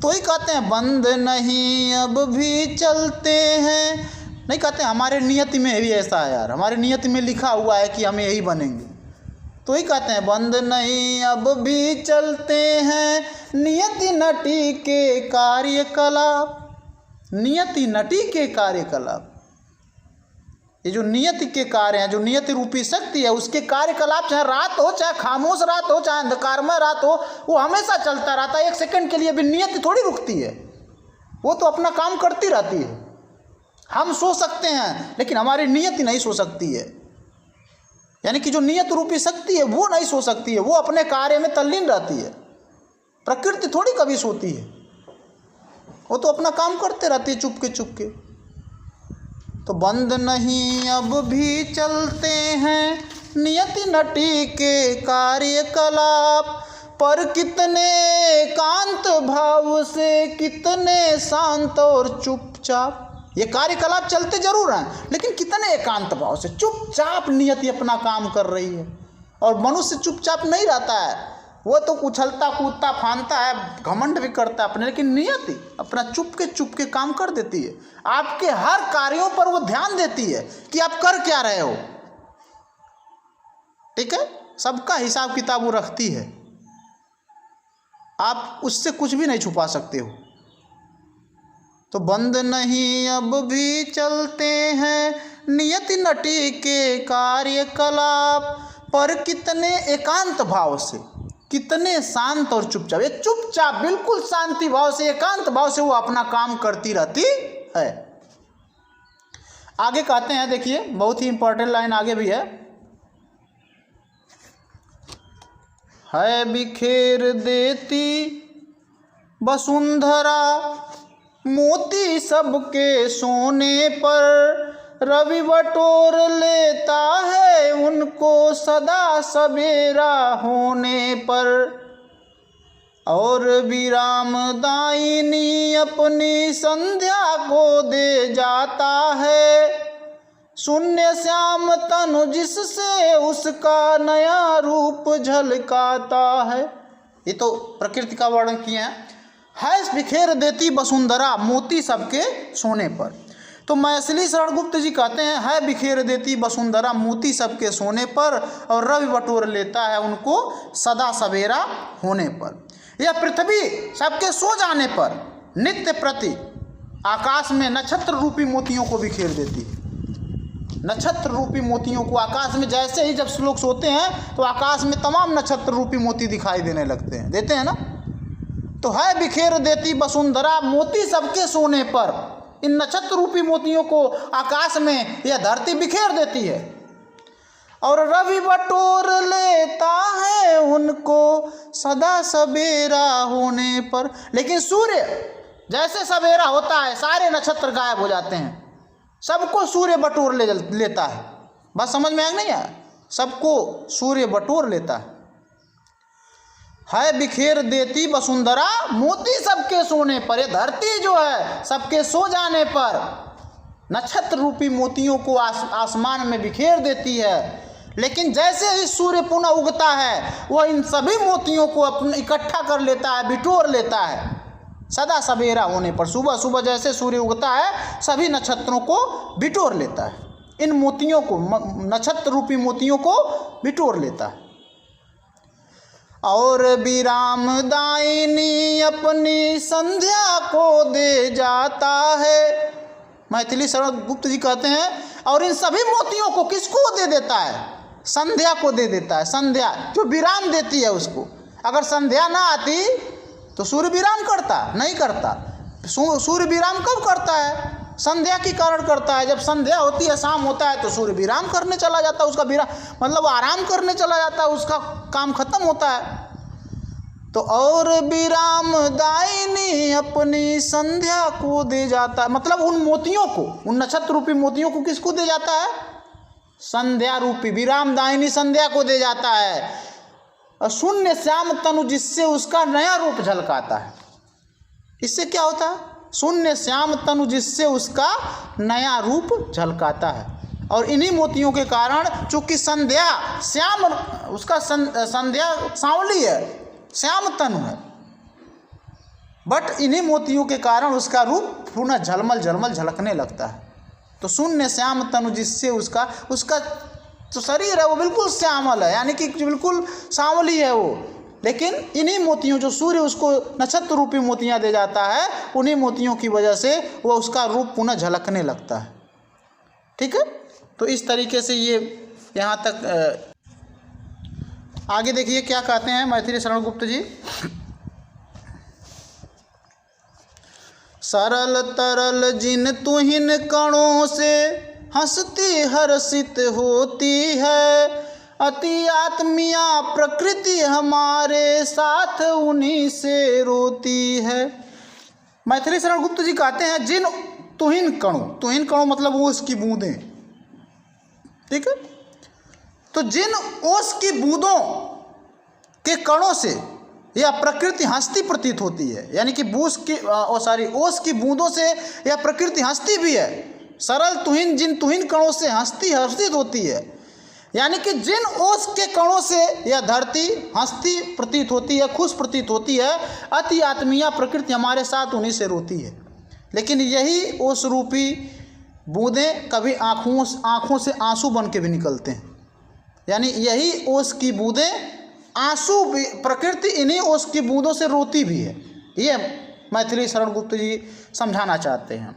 तो ही कहते हैं बंद नहीं अब भी चलते हैं। नहीं कहते हमारे नियति में भी ऐसा है यार, हमारे नियति में लिखा हुआ है कि हम यही बनेंगे। तो ही कहते हैं बंद नहीं अब भी चलते हैं नियति नटी के कार्यकलाप। नियति नटी के कार्यकलाप, ये जो नियति के कार्य हैं, जो नियति रूपी शक्ति है, उसके कार्यकलाप, चाहे रात हो, चाहे खामोश रात हो, चाहे अंधकारमय रात हो, वो हमेशा चलता रहता है। एक सेकंड के लिए भी नियति थोड़ी रुकती है, वो तो अपना काम करती रहती है। हम सो सकते हैं लेकिन हमारी नियति नहीं सो सकती है। यानी कि जो नियत रूपी शक्ति है वो नहीं सो सकती है, वो अपने कार्य में तल्लीन रहती है। प्रकृति थोड़ी कभी सोती है, वो तो अपना काम करते रहती है चुपके चुपके। तो बंद नहीं अब भी चलते हैं नियति नटी के कार्यकलाप, पर कितने एकांत भाव से, कितने शांत और चुपचाप। ये कार्यकलाप चलते जरूर हैं लेकिन कितने एकांत भाव से, चुपचाप नियति अपना काम कर रही है। और मनुष्य चुपचाप नहीं रहता है, वो तो उछलता कूदता फानता है, घमंड भी करता है अपने, लेकिन नियति अपना चुपके काम कर देती है। आपके हर कार्यों पर वो ध्यान देती है कि आप कर क्या रहे हो। ठीक है, सबका हिसाब किताब वो रखती है, आप उससे कुछ भी नहीं छुपा सकते हो। तो बंद नहीं अब भी चलते हैं नियति नटी के कार्यकलाप, पर कितने एकांत भाव से, कितने शांत और चुपचाप। ये चुपचाप बिल्कुल शांति भाव से, एकांत भाव से वो अपना काम करती रहती है। आगे कहते हैं, देखिए बहुत ही इंपॉर्टेंट लाइन आगे भी है बिखेर देती वसुंधरा मोती सबके सोने पर, रवि बटोर लेता है उनको सदा सवेरा होने पर। और विराम दायिनी अपनी संध्या को दे जाता है, शून्य श्याम तनु जिससे उसका नया रूप झलकाता है। ये तो प्रकृति का वर्णन किए हैं। है बिखेर देती वसुंधरा मोती सबके सोने पर। तो मैथिली शरण गुप्त जी कहते हैं है बिखेर देती वसुंधरा मोती सबके सोने पर, और रवि बटोर लेता है उनको सदा सवेरा होने पर। यह पृथ्वी सबके सो जाने पर नित्य प्रति आकाश में नक्षत्र रूपी मोतियों को बिखेर देती है। नक्षत्र रूपी मोतियों को आकाश में, जैसे ही जब लोग सोते हैं तो आकाश में तमाम नक्षत्र रूपी मोती दिखाई देने लगते हैं, देते हैं ना। तो है बिखेर देती वसुंधरा मोती सबके सोने पर, इन नक्षत्र रूपी मोतियों को आकाश में यह धरती बिखेर देती है। और रवि बटोर लेता है उनको सदा सवेरा होने पर। लेकिन सूर्य जैसे सवेरा होता है सारे नक्षत्र गायब हो जाते हैं, सबको सूर्य बटोर लेता है। बात समझ में आ नहीं आया? सबको सूर्य बटोर लेता है बिखेर देती वसुंधरा मोती सबके सोने पर। ये धरती जो है सबके सो जाने पर नक्षत्र रूपी मोतियों को आसमान में बिखेर देती है। लेकिन जैसे ही सूर्य पुनः उगता है वह इन सभी मोतियों को अपने इकट्ठा कर लेता है, बिटोर लेता है सदा सवेरा होने पर। सुबह सुबह जैसे सूर्य उगता है सभी नक्षत्रों को बिटोर लेता है, इन मोतियों को, नक्षत्र रूपी मोतियों को बिटोर लेता है। और विराम दायिनी अपनी संध्या को दे जाता है। मैथिली शरण गुप्त जी कहते हैं और इन सभी मोतियों को किसको दे देता है? संध्या को दे देता है। संध्या जो विराम देती है उसको। अगर संध्या ना आती तो सूर्य विराम करता? नहीं करता। सूर्य विराम कब करता है? संध्या के कारण करता है। जब संध्या होती है, शाम होता है, तो सूर्य विराम करने चला जाता है। उसका विराम मतलब आराम करने चला जाता है, उसका काम खत्म होता है। तो और विराम दायिनी अपनी संध्या को दे जाता है, मतलब उन मोतियों को, उन नक्षत्र रूपी मोतियों को किसको दे जाता है? संध्या रूपी विराम दायिनी संध्या को दे जाता है। और शून्य श्याम तनु जिससे उसका नया रूप झलकाता है। इससे क्या होता है? शून्य श्याम तनु जिससे उसका नया रूप झलकाता है। और इन्हीं मोतियों के कारण, चूंकि संध्या श्याम, उसका संध्या सांवली है, श्याम तनु है, बट इन्हीं मोतियों के कारण उसका रूप पुनः झलमल झलमल झलकने लगता है। तो शून्य श्याम तनु जिससे उसका जो शरीर है वो बिल्कुल श्यामल है, यानी कि बिल्कुल सांवली है वो। लेकिन इन्हीं मोतियों, जो सूर्य उसको नक्षत्र रूपी मोतियां दे जाता है, उन्हीं मोतियों की वजह से वो उसका रूप पुनः झलकने लगता है। ठीक है, तो इस तरीके से ये यहाँ तक। आगे देखिए क्या कहते हैं मैथिली शरण गुप्त जी। सरल तरल जिन तुहिन कणों से हंसती हर्षित होती है, अति आत्मिया प्रकृति हमारे साथ उन्हीं से रोती है। मैथिली शरण गुप्त जी कहते हैं जिन तुहिन कणों मतलब ओस की बूंदें। ठीक है, तो जिन ओस की बूंदों के कणों से यह प्रकृति हंसती प्रतीत होती है, यानी कि ओस की बूंदों से यह प्रकृति हंसती भी है। सरल तुहिन जिन तुहिन कणों से हंसती हर्षित होती है, यानी कि जिन ओस के कणों से यह धरती हंसती प्रतीत होती है, खुश प्रतीत होती है, अति आत्मीय प्रकृति हमारे साथ उन्हीं से रोती है। लेकिन यही ओस रूपी बूंदें कभी आँखों से आंसू बन के भी निकलते हैं, यानी यही ओस की बूंदें आंसू भी, प्रकृति इन्हीं ओस की बूंदों से रोती भी है। ये मैथिली शरण गुप्त जी समझाना चाहते हैं।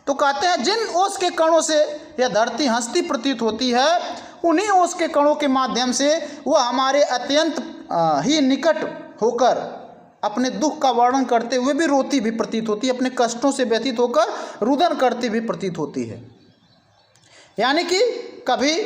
तो कहते हैं जिन ओस के कणों से यह धरती हंसती प्रतीत होती है, उन्हीं ओस के कणों के माध्यम से वह हमारे अत्यंत ही निकट होकर अपने दुख का वर्णन करते हुए भी रोती भी प्रतीत होती है, अपने कष्टों से व्यतीत होकर रुदन करती भी प्रतीत होती है। यानी कि कभी,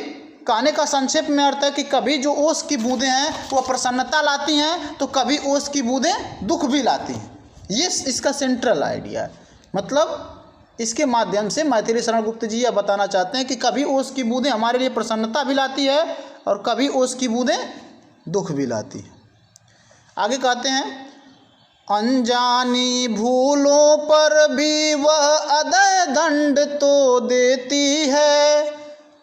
कहने का संक्षेप में अर्थ है कि कभी जो ओस की बूंदें हैं वह प्रसन्नता लाती हैं, तो कभी ओस की बूंदें दुख भी लाती हैं। ये इसका सेंट्रल आइडिया है। मतलब इसके माध्यम से मैथिली शरण गुप्त जी यह बताना चाहते हैं कि कभी ओस की बूंदें हमारे लिए प्रसन्नता भी लाती है और कभी ओस की बूंदें दुख भी लाती है। आगे कहते हैं अनजानी भूलों पर भी वह अदय दंड तो देती है,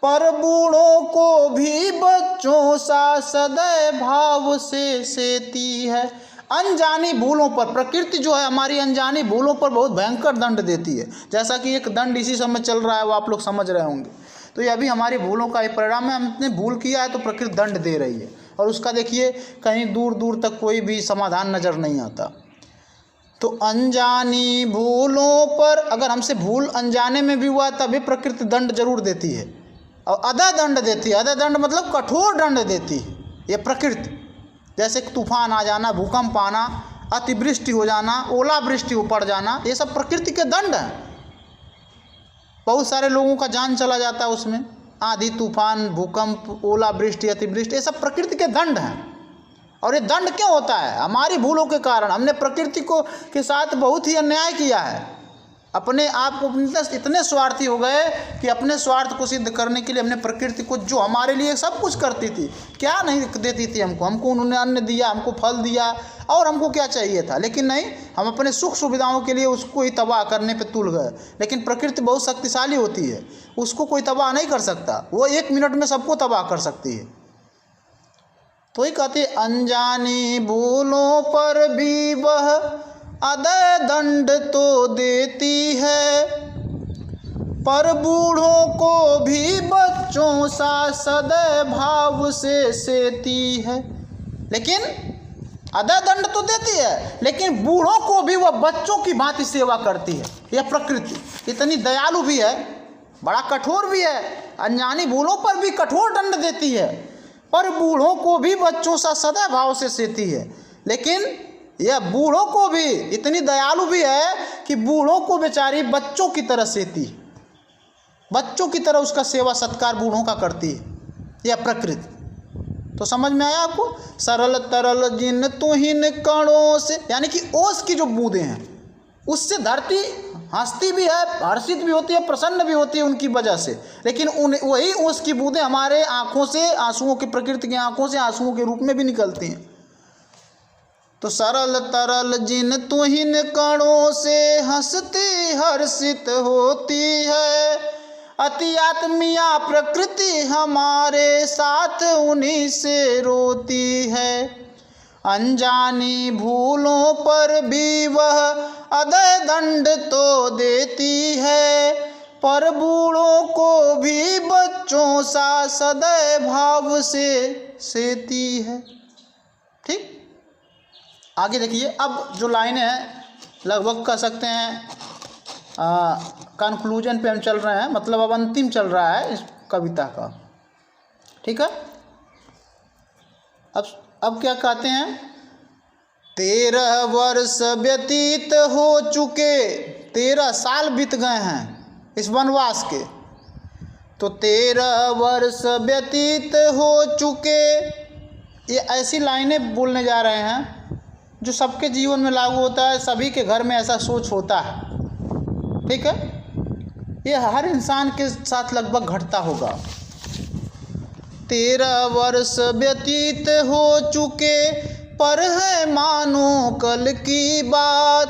पर बूढ़ों को भी बच्चों सा सदैव भाव से सेती है। अनजानी भूलों पर प्रकृति जो है हमारी अनजानी भूलों पर बहुत भयंकर दंड देती है। जैसा कि एक दंड इसी समय चल रहा है, वो आप लोग समझ रहे होंगे। तो यह भी हमारी भूलों का एक परिणाम है। हमने भूल किया है तो प्रकृति दंड दे रही है, और उसका देखिए कहीं दूर दूर तक कोई भी समाधान नज़र नहीं आता। तो अनजानी भूलों पर, अगर हमसे भूल अनजाने में भी हुआ तभी प्रकृति दंड जरूर देती है, और अदा दंड देती है। अदा दंड मतलब कठोर दंड देती है ये प्रकृति। जैसे तूफान आ जाना, भूकंप आना, अतिवृष्टि हो जाना, ओलावृष्टि पड़ जाना, ये सब प्रकृति के दंड हैं। बहुत सारे लोगों का जान चला जाता है उसमें, आंधी तूफान, भूकंप, ओलावृष्टि, अतिवृष्टि, ये सब प्रकृति के दंड हैं। और ये दंड क्यों होता है? हमारी भूलों के कारण। हमने प्रकृति को के साथ बहुत ही अन्याय किया है। अपने आप को इतने स्वार्थी हो गए कि अपने स्वार्थ को सिद्ध करने के लिए हमने प्रकृति को, जो हमारे लिए सब कुछ करती थी, क्या नहीं देती थी हमको उन्होंने अन्न दिया, हमको फल दिया, और हमको क्या चाहिए था? लेकिन नहीं, हम अपने सुख सुविधाओं के लिए उसको ही तबाह करने पे तुल गए। लेकिन प्रकृति बहुत शक्तिशाली होती है, उसको कोई तबाह नहीं कर सकता। वो 1 मिनट में सबको तबाह कर सकती है। तो ही कहते, अनजानी भूलों पर भी वह अदय दंड तो देती है, पर बूढ़ों को भी बच्चों सा सदै भाव से सेती है। लेकिन अदय दंड तो देती है, लेकिन बूढ़ों को भी वह बच्चों की भांति सेवा करती है। यह प्रकृति इतनी दयालु भी है, बड़ा कठोर भी है। अनजानी भूलों पर भी कठोर दंड देती है, पर बूढ़ों को भी बच्चों सा सदै भाव से सेती है। लेकिन यह बूढ़ों को भी इतनी दयालु भी है कि बूढ़ों को बेचारी बच्चों की तरह सेती है, बच्चों की तरह उसका सेवा सत्कार बूढ़ों का करती है। यह प्रकृति। तो समझ में आया आपको? सरल तरल जिन तुहिन कणों से, यानी कि ओस की जो बूंदें हैं उससे धरती हंसती भी है, हर्षित भी होती है, प्रसन्न भी होती है उनकी वजह से। लेकिन वही ओस की बूंदें हमारे आँखों से आंसुओं की, प्रकृति की आँखों से आंसुओं के रूप में भी निकलती हैं। तो सरल तरल जिन तुहिन कणों से हंसती हर्षित होती है, अति आत्मिया प्रकृति हमारे साथ उन्हीं से रोती है। अनजानी भूलों पर भी वह अदय दंड तो देती है, पर बूढ़ों को भी बच्चों सा सदै भाव से सेती है। ठीक, आगे देखिए। अब जो लाइनें हैं लगभग कह सकते हैं कंक्लूजन पे हम चल रहे हैं, मतलब अब अंतिम चल रहा है इस कविता का। ठीक है, अब क्या कहते हैं? 13 वर्ष व्यतीत हो चुके, 13 साल बीत गए हैं इस वनवास के। तो 13 वर्ष व्यतीत हो चुके, ये ऐसी लाइनें बोलने जा रहे हैं जो सबके जीवन में लागू होता है, सभी के घर में ऐसा सोच होता है। ठीक है, ये हर इंसान के साथ लगभग घटता होगा। 13 वर्ष व्यतीत हो चुके, पर है मानो कल की बात,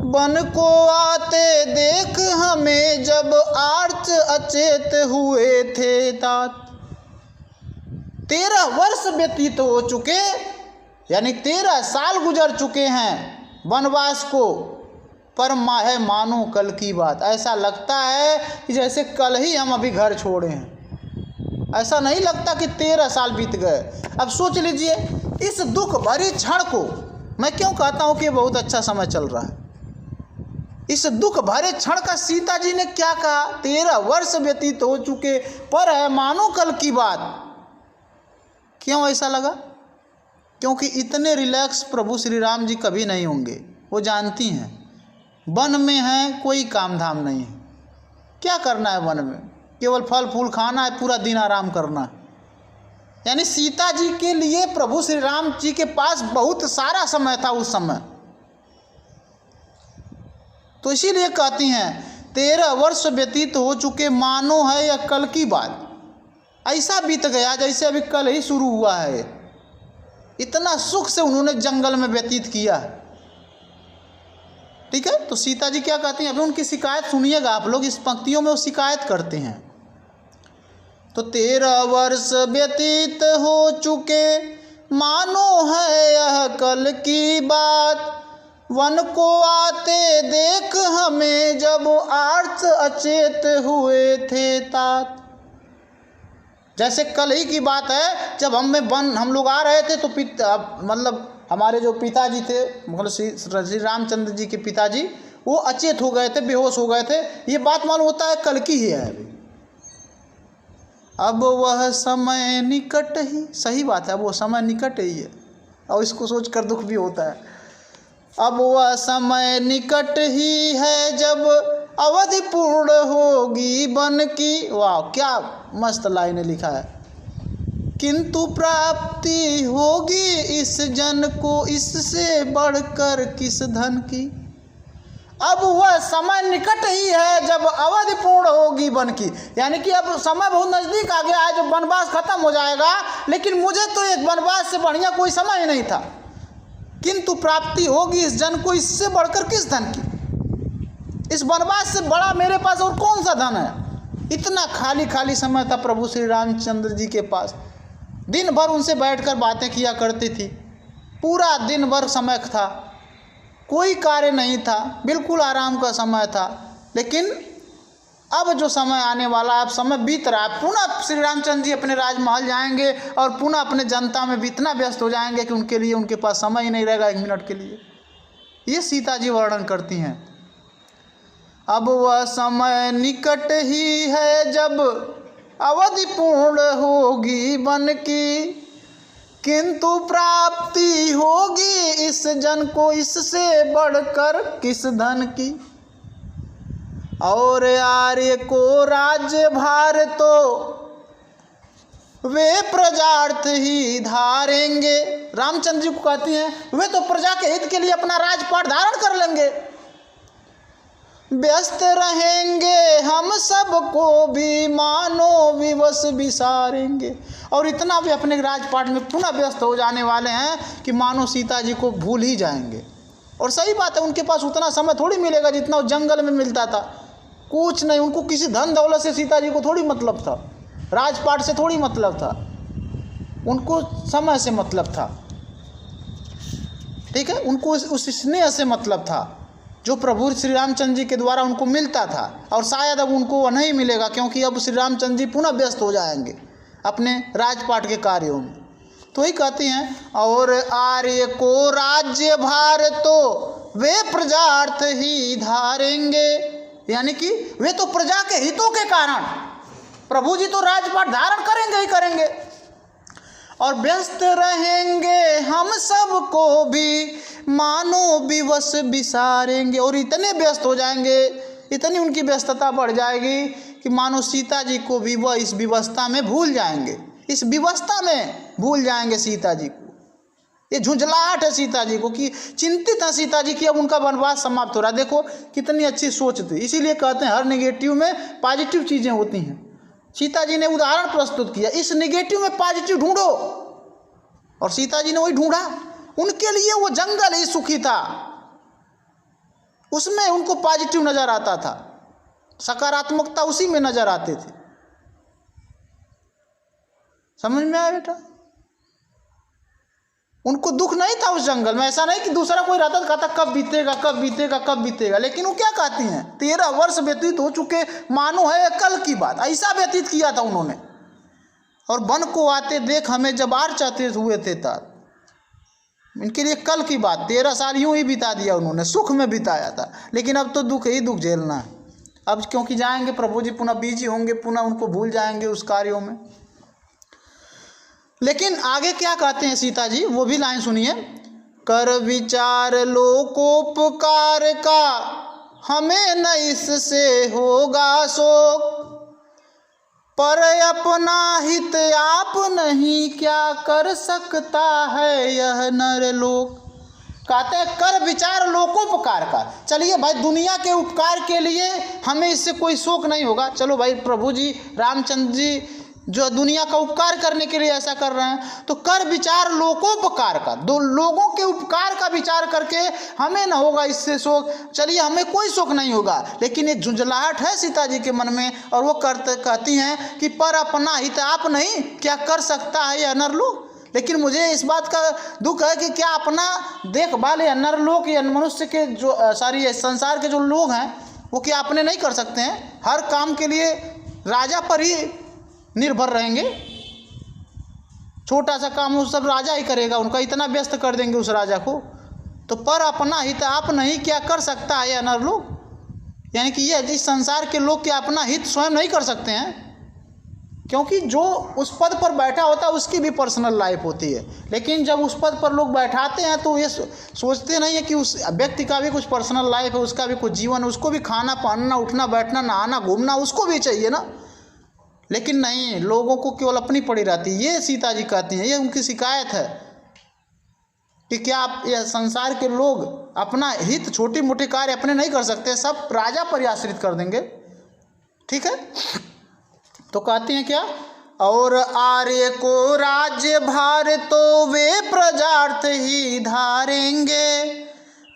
बन को आते देख हमें जब आर्च अचेत हुए थे तात। 13 वर्ष व्यतीत हो चुके, यानी 13 साल गुजर चुके हैं वनवास को, पर है मानो कल की बात। ऐसा लगता है कि जैसे कल ही हम अभी घर छोड़े हैं। ऐसा नहीं लगता कि 13 साल बीत गए। अब सोच लीजिए इस दुख भरी क्षण को, मैं क्यों कहता हूँ कि बहुत अच्छा समय चल रहा है। इस दुख भरे क्षण का सीता जी ने क्या कहा? 13 वर्ष व्यतीत हो चुके, पर है मानो कल की बात। क्यों ऐसा लगा? क्योंकि इतने रिलैक्स प्रभु श्री राम जी कभी नहीं होंगे। वो जानती हैं वन में हैं, कोई काम धाम नहीं है। क्या करना है वन में? केवल फल फूल खाना है, पूरा दिन आराम करना है। यानी सीता जी के लिए प्रभु श्री राम जी के पास बहुत सारा समय था उस समय। तो इसीलिए कहती हैं 13 वर्ष व्यतीत हो चुके, मानो है या कल की बात। ऐसा बीत गया जैसे अभी कल ही शुरू हुआ है। इतना सुख से उन्होंने जंगल में व्यतीत किया। ठीक है, तो सीता जी क्या कहती हैं? अभी उनकी शिकायत सुनिएगा आप लोग। इस पंक्तियों में वो शिकायत करते हैं। तो 13 वर्ष व्यतीत हो चुके, मानो है यह कल की बात, वन को आते देख हमें जब आर्च अचेत हुए थे तात। जैसे कल ही की बात है, जब हम लोग आ रहे थे तो मतलब हमारे जो पिताजी थे, मतलब श्री रामचंद्र जी के पिताजी, वो अचेत हो गए थे, बेहोश हो गए थे। ये बात मालूम होता है कल की ही है अभी। अब वह समय निकट ही, सही बात है, वो समय निकट ही है, और इसको सोचकर दुख भी होता है। अब वह समय निकट ही है जब अवधि पूर्ण होगी बन की। वाह, क्या मस्त लाइन लिखा है। किंतु प्राप्ति होगी इस जन को इससे बढ़कर किस धन की। अब वह समय निकट ही है जब अवधि पूर्ण होगी वन की, यानी कि अब समय बहुत नज़दीक आ गया है, जब वनवास खत्म हो जाएगा। लेकिन मुझे तो एक वनवास से बढ़िया कोई समय ही नहीं था। किंतु प्राप्ति होगी इस जन को इससे बढ़कर किस धन की। इस वनवास से बड़ा मेरे पास और कौन सा धन है। इतना खाली खाली समय था प्रभु श्री रामचंद्र जी के पास। दिन भर उनसे बैठकर बातें किया करती थी, पूरा दिन भर समय था, कोई कार्य नहीं था, बिल्कुल आराम का समय था। लेकिन अब जो समय आने वाला, अब समय बीत रहा है, पुनः श्री रामचंद्र जी अपने राजमहल जाएंगे और पुनः अपने जनता में इतना व्यस्त हो जाएंगे कि उनके लिए उनके पास समय ही नहीं रहेगा एक मिनट के लिए। ये सीता जी वर्णन करती हैं। अब वह समय निकट ही है जब अवधि पूर्ण होगी वन की, किंतु प्राप्ति होगी इस जन को इससे बढ़कर किस धन की। और आर्य को राज्य भार तो वे प्रजार्थ ही धारेंगे। रामचंद्र जी को कहती हैं वे तो प्रजा के हित के लिए अपना राजपाट धारण कर लेंगे। व्यस्त रहेंगे हम सबको भी मानो विवश विसारेंगे। और इतना भी अपने राजपाट में पुनः व्यस्त हो जाने वाले हैं कि मानो सीता जी को भूल ही जाएंगे। और सही बात है, उनके पास उतना समय थोड़ी मिलेगा जितना उस जंगल में मिलता था। कुछ नहीं, उनको किसी धन दौलत से सीता जी को थोड़ी मतलब था, राजपाट से थोड़ी मतलब था, उनको समय से मतलब था। ठीक है, उनको उस स्नेह से मतलब था जो प्रभु श्री रामचंद्र जी के द्वारा उनको मिलता था। और शायद अब उनको वह नहीं मिलेगा, क्योंकि अब श्री रामचंद्र जी पुनः व्यस्त हो जाएंगे अपने राजपाट के कार्यों में। तो ही कहती हैं और आर्य को राज्य भार तो वे प्रजार्थ ही धारेंगे, यानी कि वे तो प्रजा के हितों के कारण प्रभु जी तो राजपाट धारण करेंगे ही करेंगे। और व्यस्त रहेंगे हम सबको भी मानो विवश विसारेंगे। और इतने व्यस्त हो जाएंगे, इतनी उनकी व्यस्तता बढ़ जाएगी कि मानो सीता जी को भी वह इस विवस्था में भूल जाएंगे, इस विवस्था में भूल जाएंगे सीता जी को। ये झुंझलाहट है सीता जी को कि चिंतित है सीता जी कि अब उनका वनवास समाप्त हो रहा है। देखो कितनी अच्छी सोच थी। इसीलिए कहते हैं हर नेगेटिव में पॉजिटिव चीज़ें होती हैं। सीता जी ने उदाहरण प्रस्तुत किया, इस नेगेटिव में पॉजिटिव ढूंढो, और सीता जी ने वही ढूंढा। उनके लिए वो जंगल ही सुखी था, उसमें उनको पॉजिटिव नजर आता था, सकारात्मकता उसी में नजर आते थे। समझ में आया बेटा? उनको दुख नहीं था उस जंगल में। ऐसा नहीं कि दूसरा कोई रहता तो कहता कब बीतेगा कब बीतेगा कब बीतेगा। लेकिन वो क्या कहती हैं, 13 वर्ष व्यतीत हो चुके, मानो है कल की बात, ऐसा व्यतीत किया था उन्होंने। और वन को आते देख हमें जब आर चाहते हुए थे तात, इनके लिए कल की बात। 13 साल यूं ही बिता दिया उन्होंने, सुख में बिताया था। लेकिन अब तो दुख ही दुख झेलना है। अब क्योंकि जाएंगे प्रभु जी पुनः बिजी होंगे, पुनः उनको भूल जाएंगे उस कार्यों में। लेकिन आगे क्या कहते हैं सीता जी, वो भी लाइन सुनिए। कर विचार लोकोपकार का हमें न इससे होगा शोक, पर अपना हित आप नहीं क्या कर सकता है यह नर लोक। कहते हैं कर विचार लोकोपकार का। चलिए भाई, दुनिया के उपकार के लिए हमें इससे कोई शोक नहीं होगा। चलो भाई, प्रभु जी रामचंद्र जी जो दुनिया का उपकार करने के लिए ऐसा कर रहे हैं, तो कर विचार लोकोपकार का, दो लोगों के उपकार का विचार करके हमें ना होगा इससे शोक। चलिए, हमें कोई शोक नहीं होगा। लेकिन एक झुंझलाहट है सीता जी के मन में, और वो कहती हैं कि पर अपना हित आप नहीं क्या कर सकता है यह नरलोक। लेकिन मुझे इस बात का दुख है कि क्या अपना देखभाल या नरलोक या मनुष्य के जो सारी संसार के जो लोग हैं वो क्या अपने नहीं कर सकते हैं। हर काम के लिए राजा पर ही निर्भर रहेंगे। छोटा सा काम वो सब राजा ही करेगा, उनका इतना व्यस्त कर देंगे उस राजा को। तो पर अपना हित आप नहीं क्या कर सकता है अनर लोग, यानी कि ये इस संसार के लोग क्या अपना हित स्वयं नहीं कर सकते हैं क्योंकि जो उस पद पर बैठा होता है उसकी भी पर्सनल लाइफ होती है, लेकिन जब उस पद पर लोग बैठाते हैं तो ये सोचते नहीं है कि उस व्यक्ति का भी कुछ पर्सनल लाइफ है, उसका भी कुछ जीवन है, उसको भी खाना पहनना, उठना बैठना, नहाना घूमना उसको भी चाहिए ना। लेकिन नहीं, लोगों को केवल अपनी पड़ी रहती है। ये सीता जी कहती हैं, ये उनकी शिकायत है कि क्या आप यह संसार के लोग अपना हित, छोटी मोटी कार्य अपने नहीं कर सकते, सब राजा पर ही आश्रित कर देंगे। ठीक है, तो कहती हैं क्या, और आर्य को राज्य भार तो वे प्रजार्थ ही धारेंगे,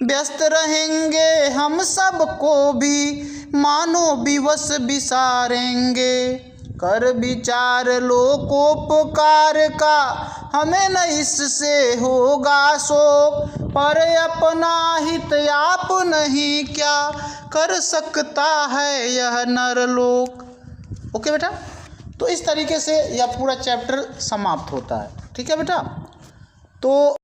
व्यस्त रहेंगे हम सबको भी मानो विवश विसारेंगे, कर विचार लोकोपकार का हमें न इससे होगा शोक, पर अपना हित आप नहीं क्या कर सकता है यह नरलोक। ओके बेटा, तो इस तरीके से यह पूरा चैप्टर समाप्त होता है। ठीक है बेटा, तो